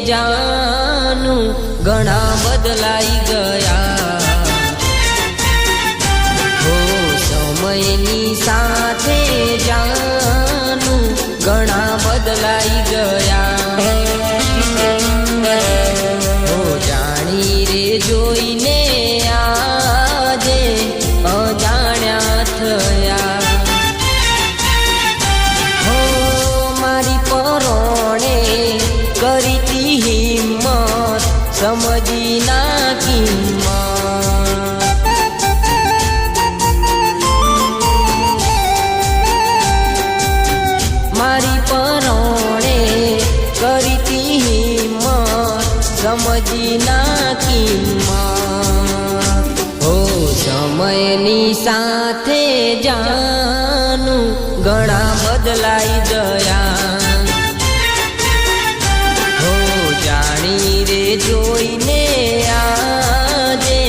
જાનું ઘણા બદલાઈ ગયા હો સમયની સાથે જાનું ઘણા બદલાઈ ગયા હો જાણી રે જોઈને આજે અજાણ્યા થયા હો મારી પરોણે કરીતી હિંમત સમજી ના કિંમત મારી પરોણે કરીતી હિંમત સમજી ના કિંમત હો સમયની સાથે જાનું ઘણા બદલાઈ ગયા હો જાણી રે જોઈને આજે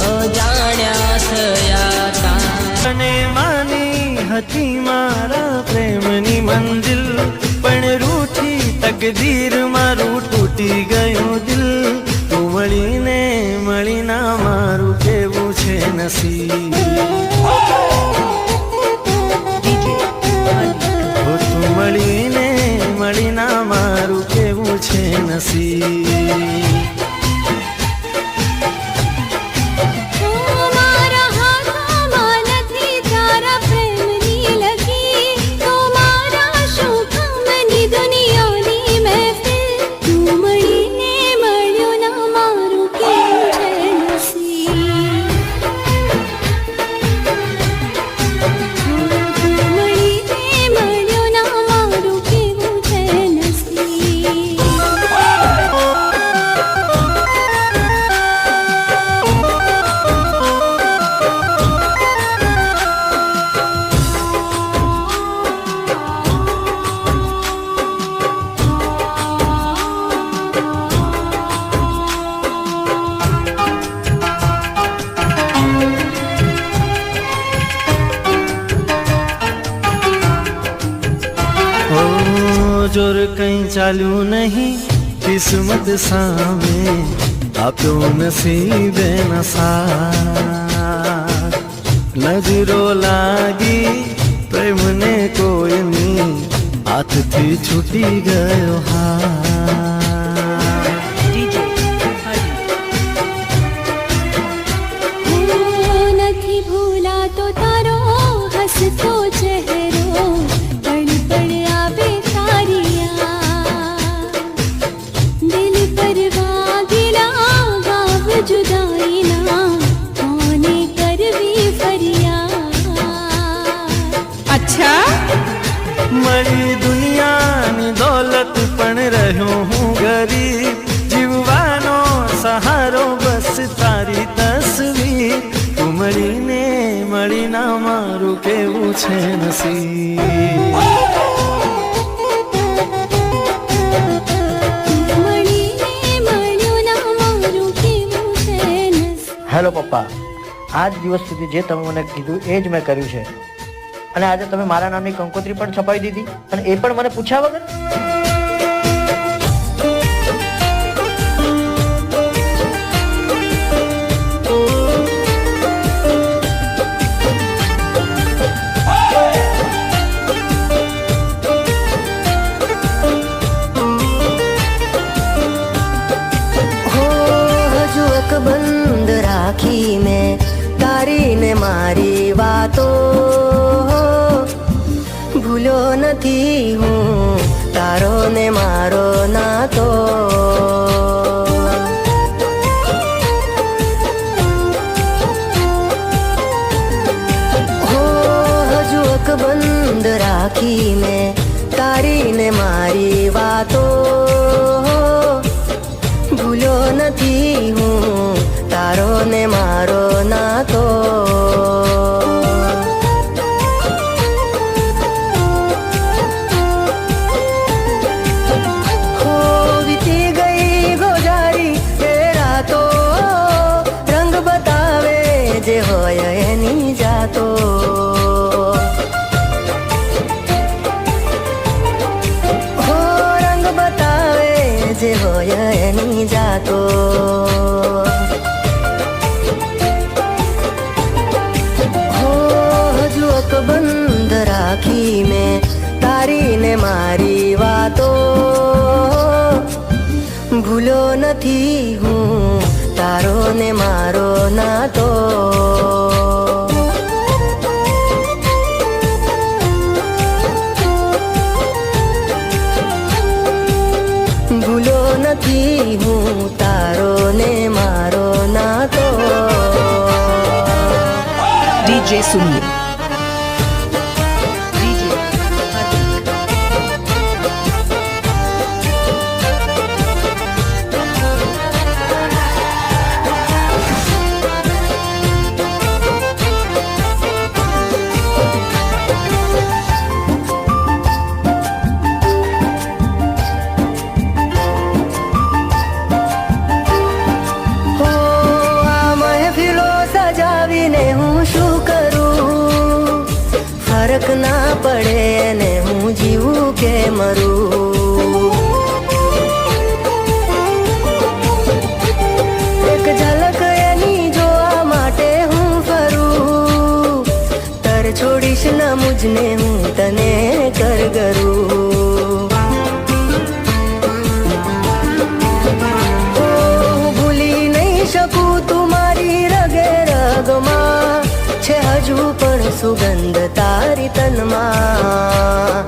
અજાણ્યા થયા તા તને માની હતી મારા પ્રેમની મંજિલ પણ રૂઠી તકદીર મારું તૂટી ગયું દિલ તું મળી ના મારું કેવું છે નસીબ તું મળી ના મારું કેવું છે નસીબ જોર કઈ ચાલ્યું નહીં કિસ્મત સામે આપ્યો નસીબે નસા નજરો લાગી પ્રેમને કોઈની હાથથી છૂટી ગયો નથી ભૂલાતો તારો હસતો ચહેરો મળી દુનિયાની દોલત પણ રહ્યો હું ગરીબ જીવવાનો સહારો બસ તારી તસવીર તું મળી ના મારું કેવું છે નસીબ હેલો પપ્પા, આજ દિવસ સુધી જે તમે મને કીધું એ જ મેં કર્યું છે અને આજે તમે મારા નામની કંકોત્રી પણ છપાવી દીધી અને એ પણ મને પૂછ્યા વગર બંધ રાખી મેં તારીને મારી વાતો ભૂલો નથી હું તારો ને મારો નાતો હો હજુ બંધ રાખી મેં તારીને મારી વાતો ભૂલો નથી હું તારો ને મારો નાતો હો વીતી ગઈ ગોજારી એ રાતો રંગ બતાવે જે હોય એની જાતો હો રંગ બતાવે એની જાતો. હો હજુ અકબંધ રાખી મેં તારી ને મારી વાતો. ભૂલો નથી હું તારો ને મારો નાતો. ભૂલો નથી હું તારો ને મારો નાતો. DJ Sunil. DJ Hardik. હો આ મહેફિલો સજાવીને હું શું કરું? ફરક ના પડે ને હું જીવું કે મરું. એક ઝલક એની જોવા માટે હું ફરું. તર છોડીશ ન મુજને હું તને કરગરું. હું ભૂલી નહીં શકું તું મારી રગે રગમાં છે. હજુ પણ સુગંધ તારી તનમાં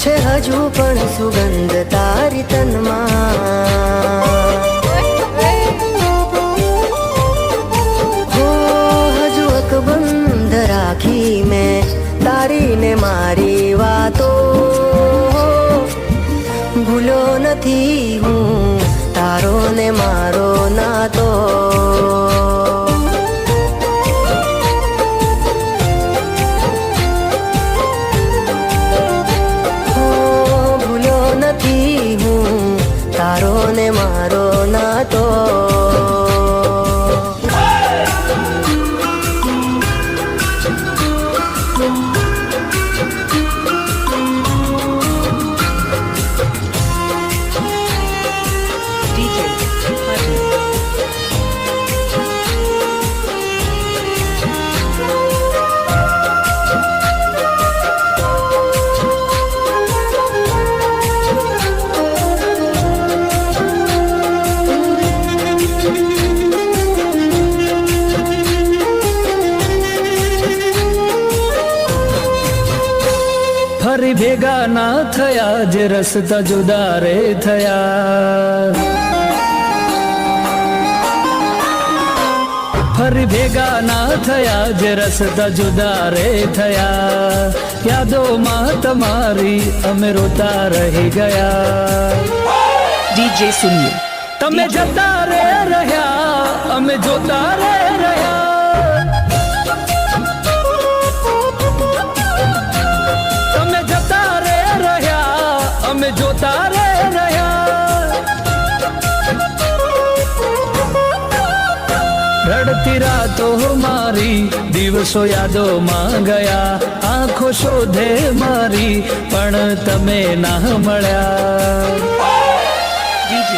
છે. હજુ પણ સુગંધ તારી તનમાં. હો હજુ અકબંધ રાખી મેં તારી ને મારી વાતો. ભૂલો નથી હું તારો ને મારો નાતો. હો ભૂલો નથી હું તારો ને મારો નાતો. DJ Hardik. ફરી ભેગા ના થયા જે રસ્તા જુદા રે થયા. ફરી ભેગા ના થયા જે રસ્તા જુદા રે થયા. યાદોમાં તમારી અમે રોતા રહી ગયા. DJ Sunil. તમે જતા રે રહ્યા અમે જોતા રે રહ્યા. તમે જતા રે રહ્યા અમે જોતા રે રહ્યા. રડતી રાતો મારી દિવસો યાદોમાં ગયા. આંખો શોધે મારી પણ તમે ના મળ્યા. DJ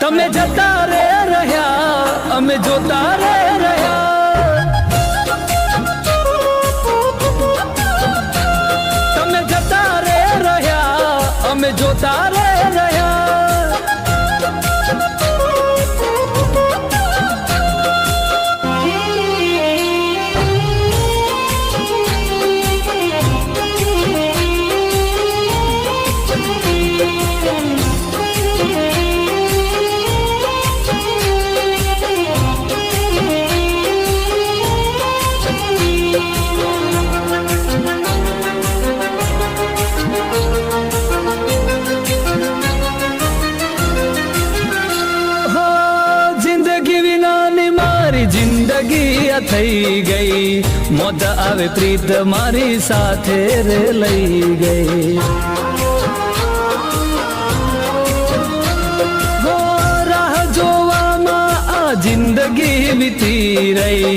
તમે જતા રે રહ્યા અમે જોતા રે રહ્યા. તમે જતા રે રહ્યા અમે જોતા રે રહ્યા. જિંદગી થઈ ગઈ મોત આવે પ્રીત મારી સાથે રે લઈ ગઈ. હો રાહ જોવામાં આ જિંદગી વીતી રહી.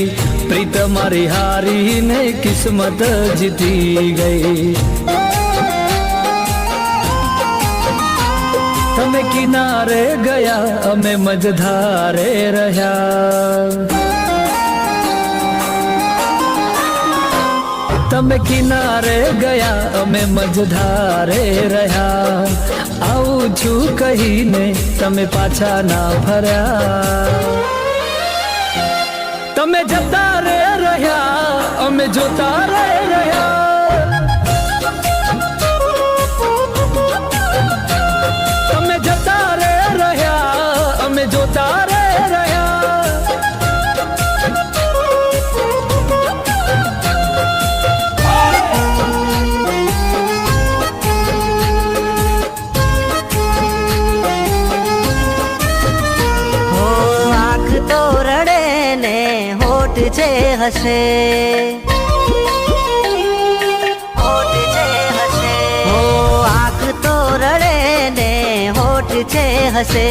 પ્રીત મારી હારી ને કિસ્મત જીતી ગઈ. તમે કિનારે ગયા અમે મજધારે રહ્યા તમે કિનારે ગયા અમે મજધારે રહ્યા આવું છું કહીને તમે પાછા ના ફર્યા તમે જતા રે રહ્યા અમે જોતા રે રહ્યા તમે જતા રે રહ્યા અમે જોતા રે રહ્યા હો આંખ તો રડે ને હોઠ છે હસે હોઠ છે હસે હો આંખ તો રડે ને હોઠ છે હસે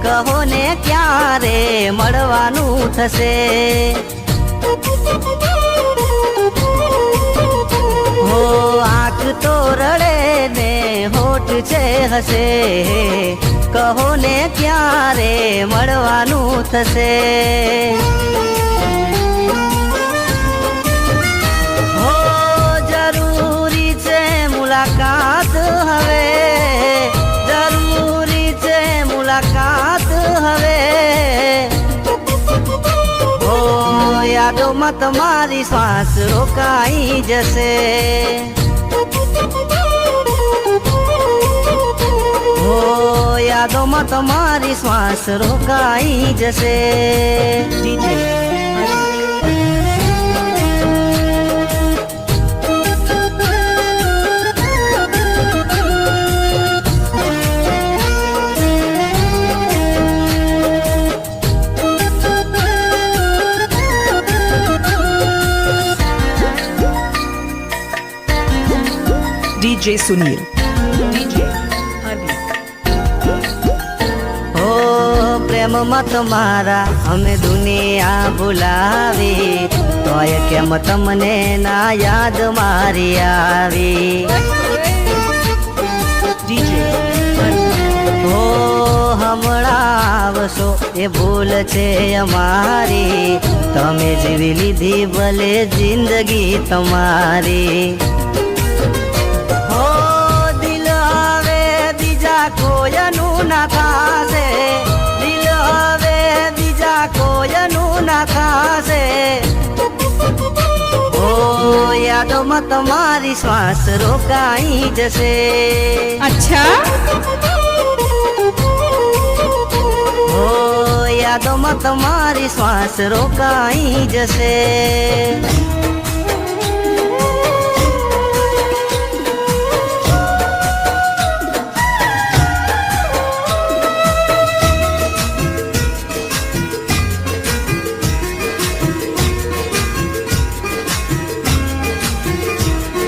કહો ને ક્યારે મળવાનું થશે હો આંખ તો રડે ને હોઠ છે હસે કહો ને ક્યારે મળવાનું થશે હો જરૂરી છે મુલાકાત હવે જરૂરી છે મુલાકાત હવે હો યાદોમાં તમારી શ્વાસ રોકાઈ જશે હો યાદોમાં તમારી શ્વાસ રોકાઈ જશે DJ DJ Sunil. DJ Hardik. હો પ્રેમમાં તમારા અમે દુનિયા ભૂલાવી તોય કેમ તમને ના યાદ મારી આવી DJ Hardik. હો હમણાં આવશો એ ભૂલ છે અમારી તમે જીવી લીધી ભલે જિંદગી તમારી હો દિલ હવે બીજા કોયનું ના થાશે દિલ હવે બીજા કોયનું ના થાશે હો યાદોમાં તમારી શ્વાસ રોકાઈ જશે अच्छा હો યાદોમાં તમારી શ્વાસ રોકાઈ જશે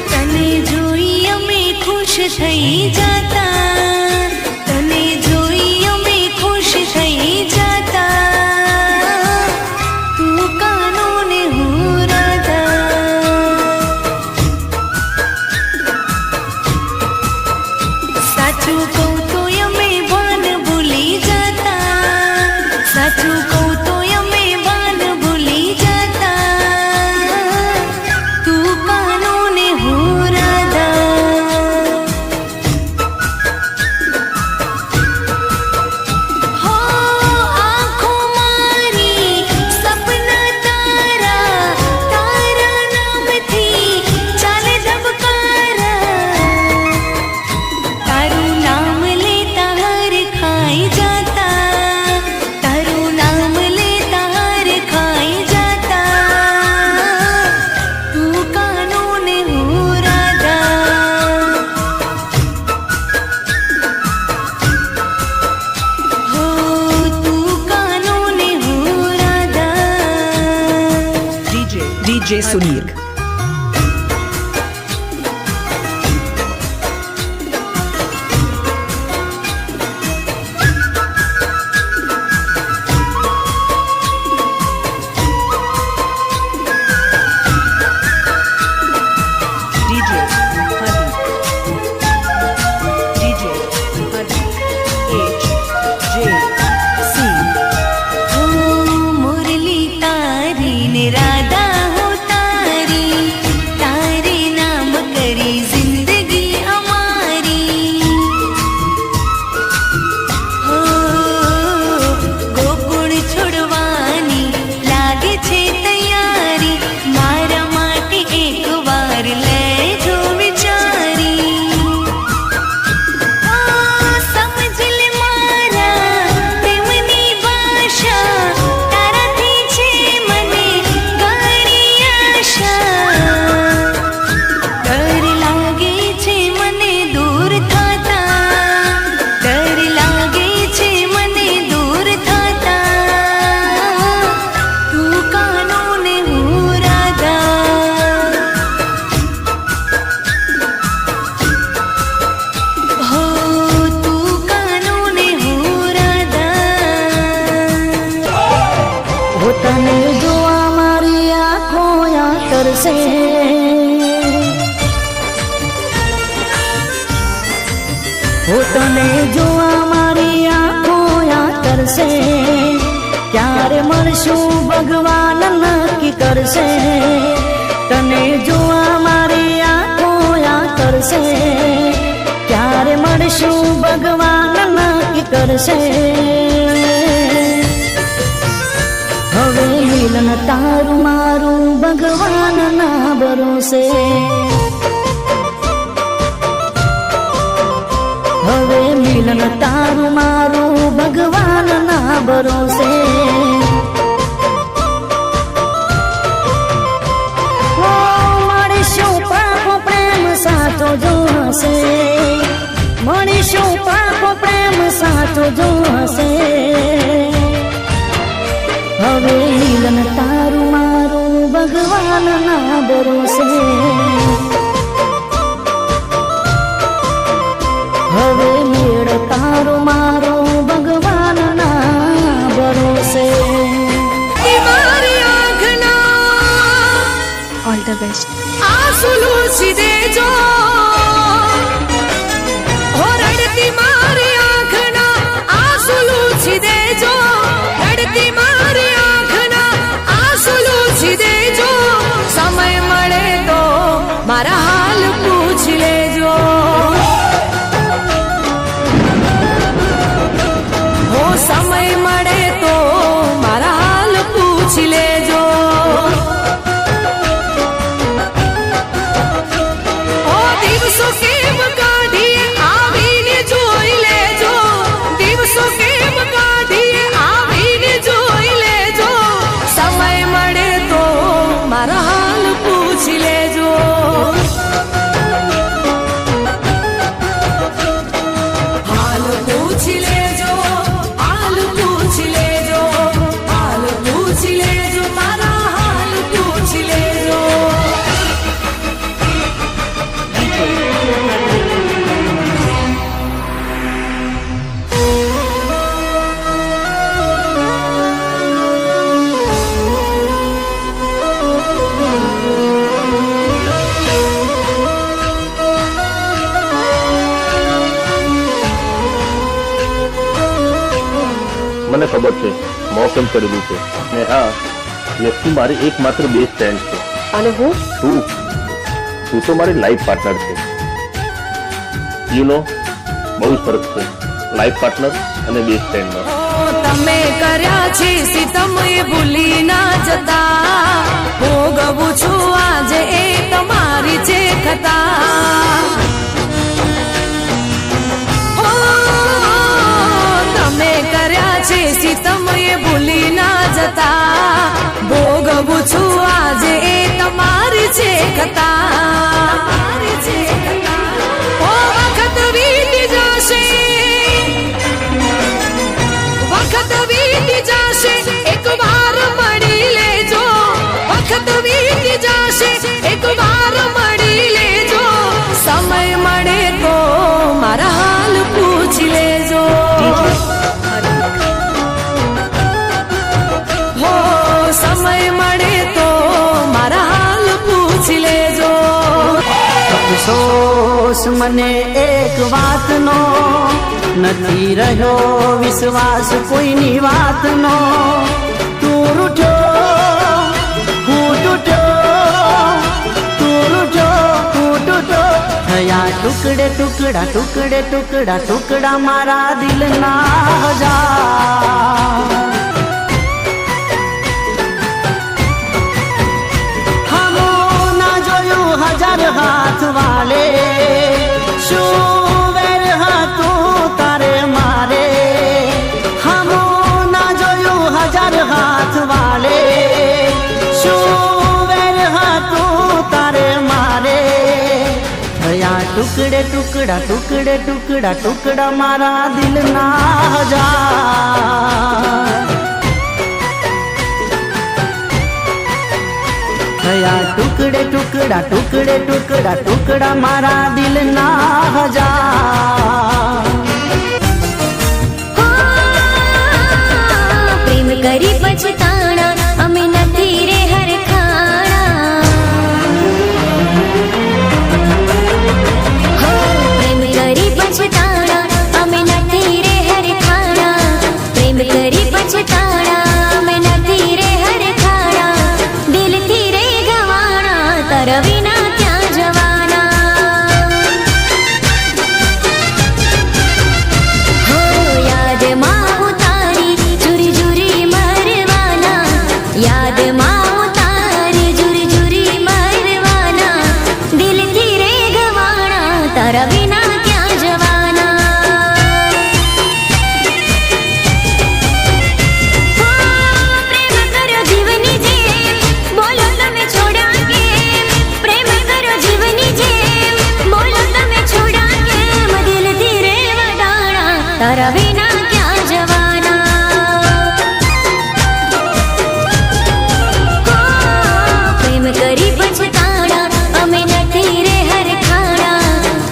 તને જોઈ અમે ખુશ થઈ જાતા તને જોઈ અમે ખુશ થઈ જાતા તું કાનો ને હું રાધા સાચું કહું તો અમે ભાન ભૂલી જાતા સાચું કહું તો અમે ભાન ભૂલી જાતા તું કાનો ને હું રાધા હો તને જોવા મારી આંખો કરશે, ક્યારે મળશું ભગવાન નક્કી કરશે. તને જોવા મારી આંખો કરશે, ક્યારે મળશું ભગવાન નક્કી કરશે. હવે મિલન તારું મારું ભગવાન ના ભરોસે. હવે મિલન તારું મારું ભગવાન ના ભરોસે. હો મળીશું પાકો પ્રેમ સાચો જો હશે, મળીશું પાકો પ્રેમ સાચો જો હશે. હવે મિલન તારું મારું ભગવાન ના ભરોસે. હવે મેળ તારો મારો ભગવાન ના ભરોસે. મારી આંખના ઓલ ધ બેસ્ટ. આંસુ લૂછી દેજો, હો રડતી મારી આંખના આંસુ લૂછી દેજો, રડતી મારી આંખના આંસુ લૂછી દેજો. સમય મળે તો મારા હાલ પૂછી લેજો. સમય મળે તો મારા હાલ પૂછી લેજો. ઓ દિવસો કેમ કાઢીએ આવીને જોઈ લેજો, દિવસો કેમ કાઢીએ આવીને જોઈ લેજો. સમય મળે તો મારા હાલ પૂછી લેજો. હાલ પૂછી લેજો, હાલ પૂછી લેજો, હાલ પૂછી લેજો, મારા હાલ પૂછી લેજો. મને ખબર છે મોં કેમ કરેલું છે, ને હા વ્યક્તિ મારી એકમાત્ર બેસ્ટ ફ્રેન્ડ છે. અને હું તું તો મારી લાઈફ પાર્ટનર છે. યુ નો બહુ જ ફરક છે લાઈફ પાર્ટનર અને બેસ્ટ ફ્રેન્ડમાં. તમે કર્યા છે સિતમ એ ભૂલી ના જતા, ભોગવું છું આજે એ તમારી છે કથા. તમે કર્યા છે સિતમ એ ભૂલી ના જતા, ભોગવું છું આજે એ તમારી છે કથા. ઓ વખત વીતી જશે, વખત વીતી જશે, એક વાર મળી લેજો. વખત વીતી જશે, એક વાર મળી લેજો. સમય મળે તો મારા હાલ પૂછી લેજો. હો સમય મળે તો મારા હાલ પૂછી લેજો. અફસોસ મને એક વાતનો, નથી રહ્યો વિશ્વાસ કોઈની વાતનો. તું રૂઠ્યો હું તૂટ્યો, તું રૂઠ્યો હું તૂટ્યો. થયા ટુકડે ટુકડા ટુકડે ટુકડા ટુકડા મારા દિલના હજાર. હમો ના જોયું હજાર હાથ વાલે, શું વેર હતું તારે મારે. હમો ના જોયું હજાર હાથ વાલે, શું વેર હતું તારે મારે. થયા ટુકડે ટુકડા ટુકડે ટુકડા ટુકડા મારા દિલના હજાર. થયા ટુકડે ટુકડા ટુકડે ટુકડા ટુકડા મારા દિલના હજાર. પ્રેમ કરી પછતાણા અમે નથી રે હરખાણા. પ્રેમ કરી પછતાણા તારા વિના ક્યાં જવાના. હો, પ્રેમ કર્યો જીવની જેમ, બોલો તમે છોડ્યા કેમ. પ્રેમ કર્યો જીવની જેમ, બોલો તમે છોડ્યા કેમ. દિલથી રે વડાણા, તારા વિના ક્યાં જવાના. હો, પ્રેમ કરી પછતાણા, અમે નથી રે હરખાણા.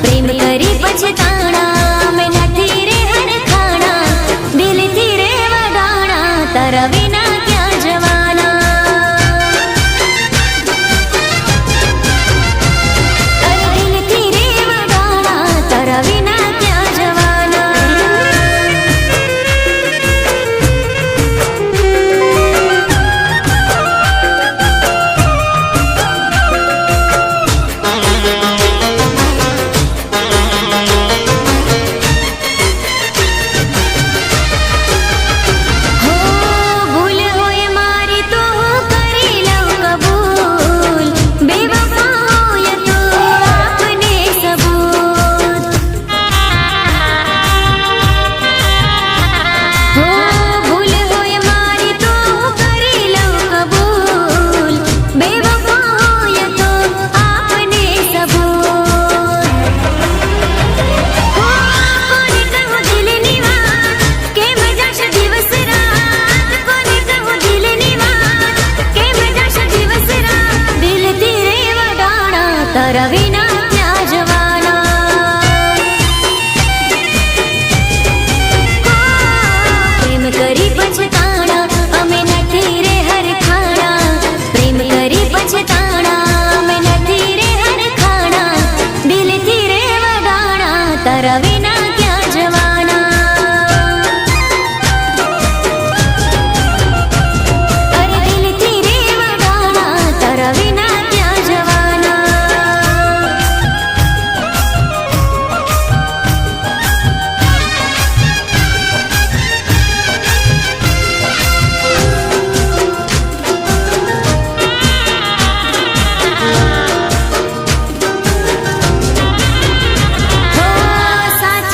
પ્રેમ કરી પછતાણા, અમે નથી રે હરખાણા. દિલથી રે વડાણા, તારા વિના ક્યાં જવાના. અરે દિલથી રે વડાણા, તારા વિના ક્યાં જવાના. હો, ભૂલ હોય મારી તો હું કરી લઉં કબૂલ. બેવફા હોય તો આપને સબૂત. હો, ભૂલ હોય મારી તો હું કરી લઉં કબૂલ. બેવફા હોય તો આપને સબૂત. હો, કોને કહું દિલની વાત, કેમ જાશે દિવસ રાત. કોને કહું દિલની વાત, કેમ જાશે દિવસ રાત. દિલથી રે વડાણા, તારા વિના ક્યાં જવાના. હો, પ્રેમ કરી પછતાણા, અમે નથી રે હરખાણા. પ્રેમ કરી પછતાણા, અમે નથી રે હરખાણા. દિલથી રે વડાણા, તારા વિના ક્યાં જવાના. અરે દિલથી રે વડાણા, તારા વિના ક્યાં જવાના. હો, સાચું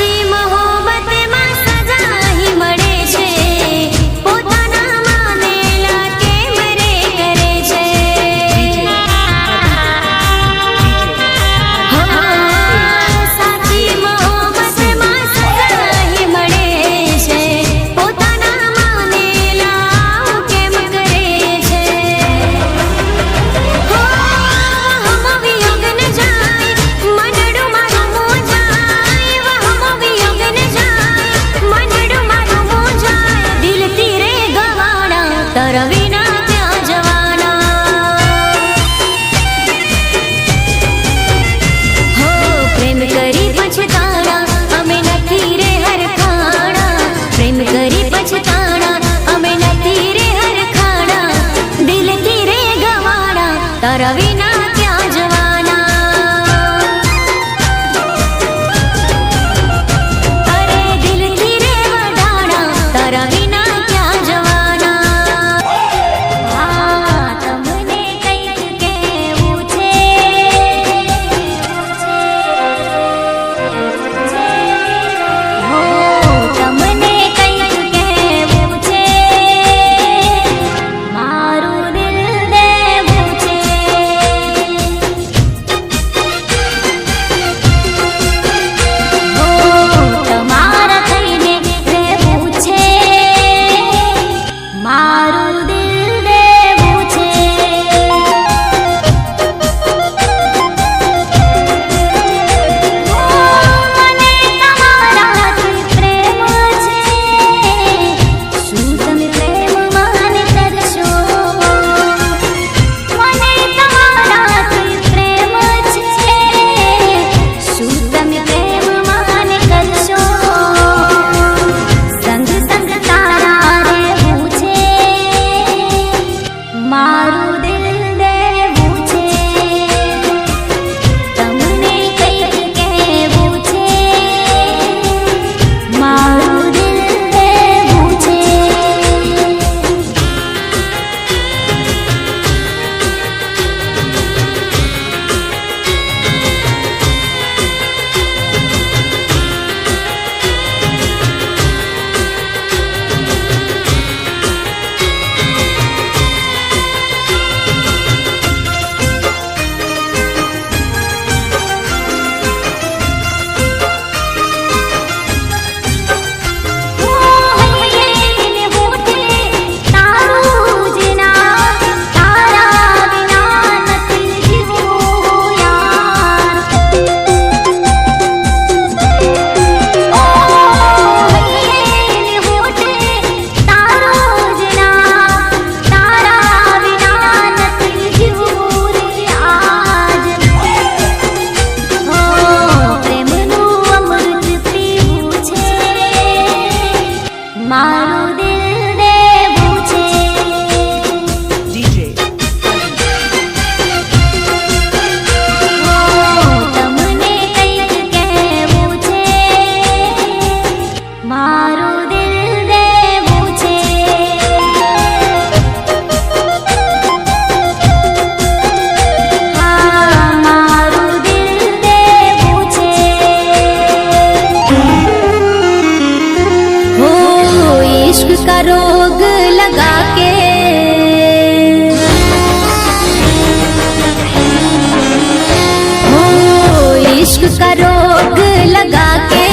इश्क का रोग लगा के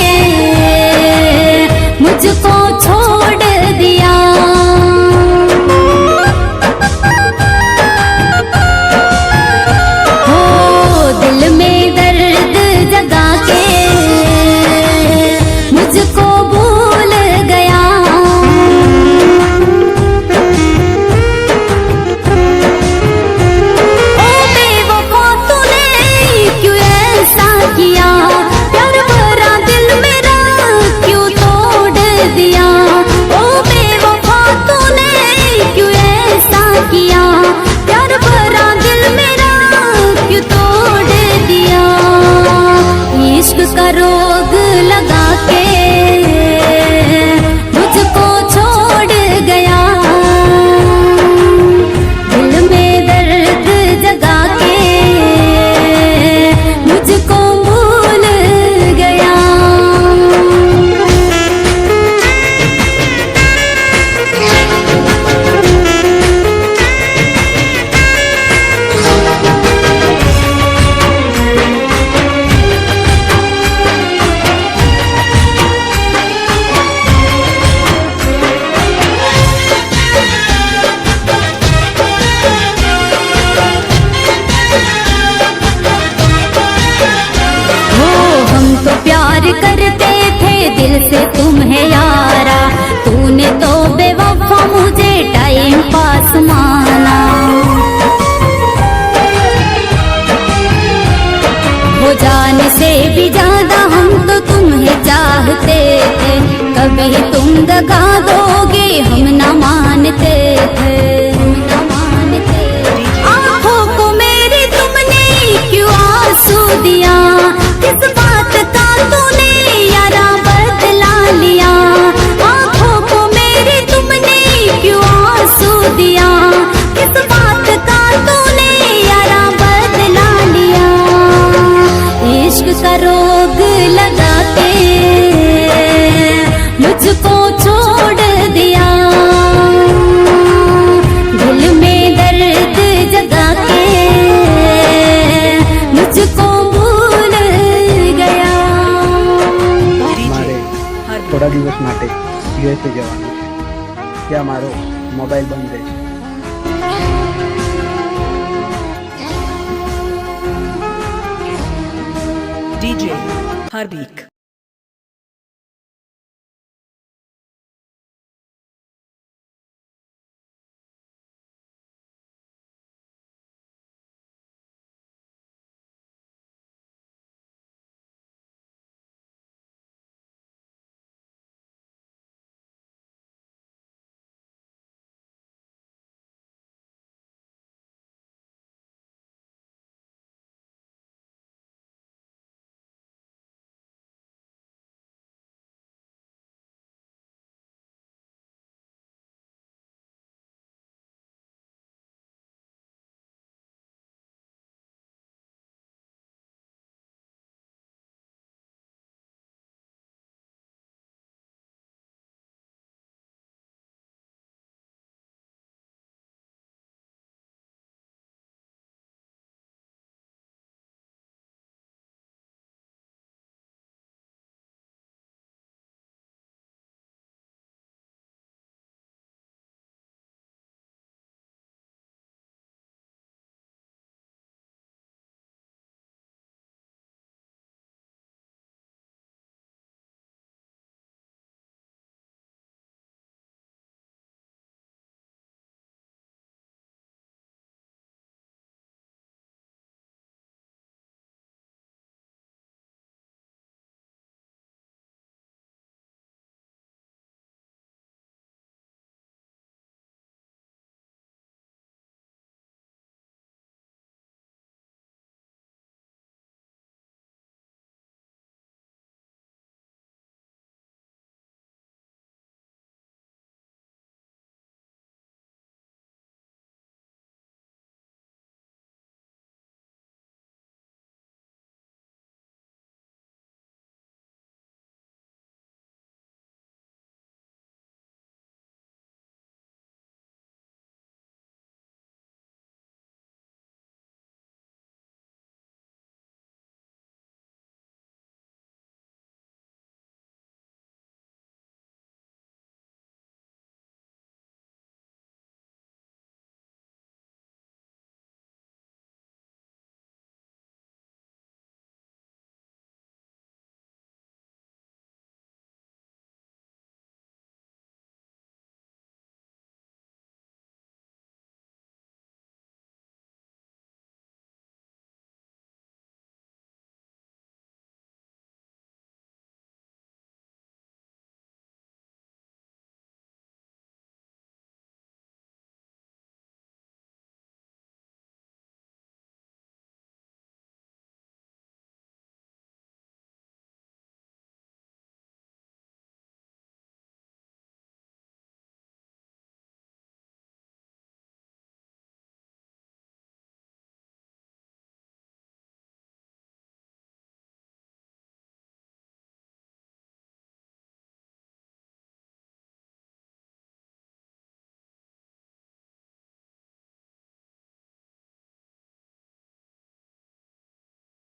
मुझको छोड़ दिया। हो दिल में दर्द जगा के मुझको भूल गया। ओ बेवफा तूने क्यों ऐसा किया, प्यार भरा दिल मेरा क्यों तोड़ दिया। ओ बेवफा तूने क्यों ऐसा किया, प्यार भरा दिल मेरा क्यों तोड़ दिया। इश्क का रोग लगा के मुझको छोड़ गया। दिल में दर्द जगा के मुझको भूल गया। हो हम तो प्यार करते थे दिल से तुम्हें यारा, तूने तो बेवफा मुझे टाइम पास माना। हो जाने से भी ज्यादा हम तो तुम्हें चाहते थे, कभी तुम दगा दोगे हम ना मानते थे। आँखों को मेरी तुमने क्यों आंसू दिया, किस बात का तूने यारा बदला लिया। आँखों को मेरी तुमने क्यों आंसू दिया, किस बात का तूने यारा बदला लिया। इश्क का रोग लगा के मुझको छोड़ दिया। दिल में दर्द जगा के मुझको भूल गया। મારે થોડા દિવસ માટે યુએસએ જવાનું છે, ત્યાં મારો મોબાઈલ બંધ રહેશે. DJ Harbeek.